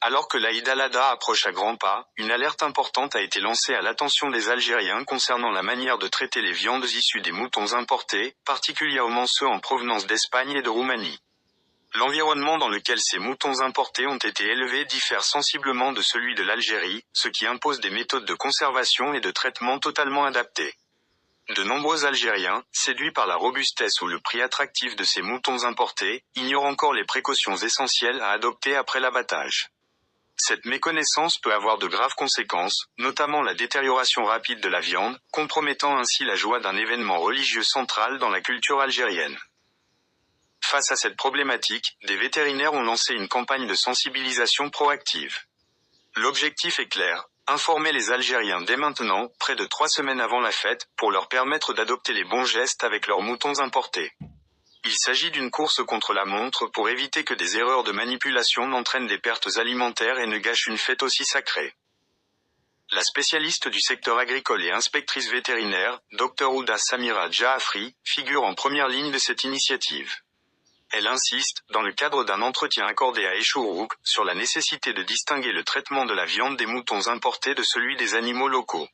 Alors que l'Aïd al-Adha approche à grands pas, une alerte importante a été lancée à l'attention des Algériens concernant la manière de traiter les viandes issues des moutons importés, particulièrement ceux en provenance d'Espagne et de Roumanie. L'environnement dans lequel ces moutons importés ont été élevés diffère sensiblement de celui de l'Algérie, ce qui impose des méthodes de conservation et de traitement totalement adaptées. De nombreux Algériens, séduits par la robustesse ou le prix attractif de ces moutons importés, ignorent encore les précautions essentielles à adopter après l'abattage. Cette méconnaissance peut avoir de graves conséquences, notamment la détérioration rapide de la viande, compromettant ainsi la joie d'un événement religieux central dans la culture algérienne. Face à cette problématique, des vétérinaires ont lancé une campagne de sensibilisation proactive. L'objectif est clair, informer les Algériens dès maintenant, près de 3 semaines avant la fête, pour leur permettre d'adopter les bons gestes avec leurs moutons importés. Il s'agit d'une course contre la montre pour éviter que des erreurs de manipulation n'entraînent des pertes alimentaires et ne gâchent une fête aussi sacrée. La spécialiste du secteur agricole et inspectrice vétérinaire, Dr Ouda Samira Jaafri, figure en première ligne de cette initiative. Elle insiste, dans le cadre d'un entretien accordé à Echourouk, sur la nécessité de distinguer le traitement de la viande des moutons importés de celui des animaux locaux.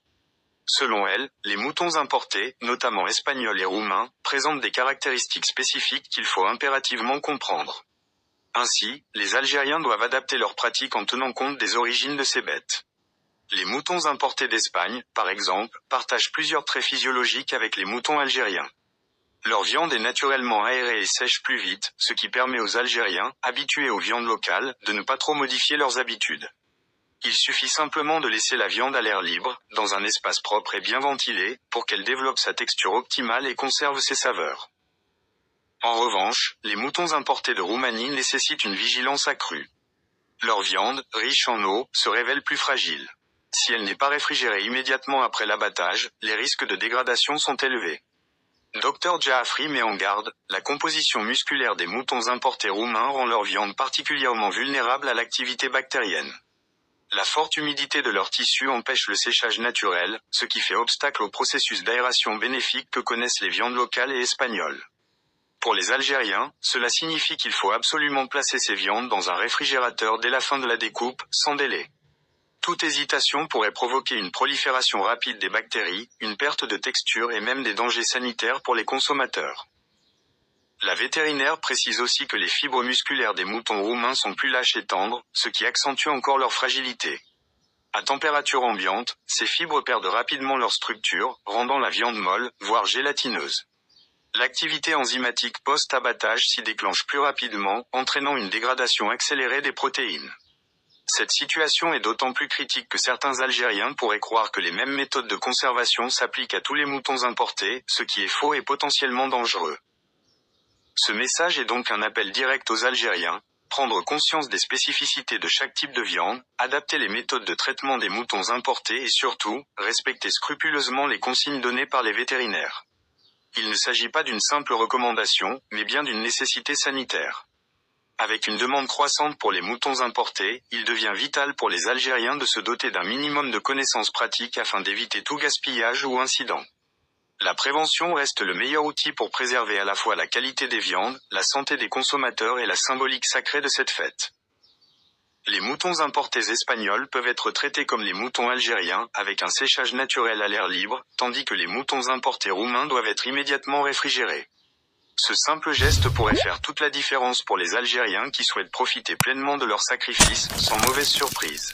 Selon elle, les moutons importés, notamment espagnols et roumains, présentent des caractéristiques spécifiques qu'il faut impérativement comprendre. Ainsi, les Algériens doivent adapter leurs pratiques en tenant compte des origines de ces bêtes. Les moutons importés d'Espagne, par exemple, partagent plusieurs traits physiologiques avec les moutons algériens. Leur viande est naturellement aérée et sèche plus vite, ce qui permet aux Algériens, habitués aux viandes locales, de ne pas trop modifier leurs habitudes. Il suffit simplement de laisser la viande à l'air libre, dans un espace propre et bien ventilé, pour qu'elle développe sa texture optimale et conserve ses saveurs. En revanche, les moutons importés de Roumanie nécessitent une vigilance accrue. Leur viande, riche en eau, se révèle plus fragile. Si elle n'est pas réfrigérée immédiatement après l'abattage, les risques de dégradation sont élevés. Dr Jaafri met en garde, la composition musculaire des moutons importés roumains rend leur viande particulièrement vulnérable à l'activité bactérienne. La forte humidité de leurs tissus empêche le séchage naturel, ce qui fait obstacle au processus d'aération bénéfique que connaissent les viandes locales et espagnoles. Pour les Algériens, cela signifie qu'il faut absolument placer ces viandes dans un réfrigérateur dès la fin de la découpe, sans délai. Toute hésitation pourrait provoquer une prolifération rapide des bactéries, une perte de texture et même des dangers sanitaires pour les consommateurs. La vétérinaire précise aussi que les fibres musculaires des moutons roumains sont plus lâches et tendres, ce qui accentue encore leur fragilité. À température ambiante, ces fibres perdent rapidement leur structure, rendant la viande molle, voire gélatineuse. L'activité enzymatique post-abattage s'y déclenche plus rapidement, entraînant une dégradation accélérée des protéines. Cette situation est d'autant plus critique que certains Algériens pourraient croire que les mêmes méthodes de conservation s'appliquent à tous les moutons importés, ce qui est faux et potentiellement dangereux. Ce message est donc un appel direct aux Algériens, prendre conscience des spécificités de chaque type de viande, adapter les méthodes de traitement des moutons importés et surtout, respecter scrupuleusement les consignes données par les vétérinaires. Il ne s'agit pas d'une simple recommandation, mais bien d'une nécessité sanitaire. Avec une demande croissante pour les moutons importés, il devient vital pour les Algériens de se doter d'un minimum de connaissances pratiques afin d'éviter tout gaspillage ou incident. La prévention reste le meilleur outil pour préserver à la fois la qualité des viandes, la santé des consommateurs et la symbolique sacrée de cette fête. Les moutons importés espagnols peuvent être traités comme les moutons algériens, avec un séchage naturel à l'air libre, tandis que les moutons importés roumains doivent être immédiatement réfrigérés. Ce simple geste pourrait faire toute la différence pour les Algériens qui souhaitent profiter pleinement de leur sacrifice, sans mauvaise surprise.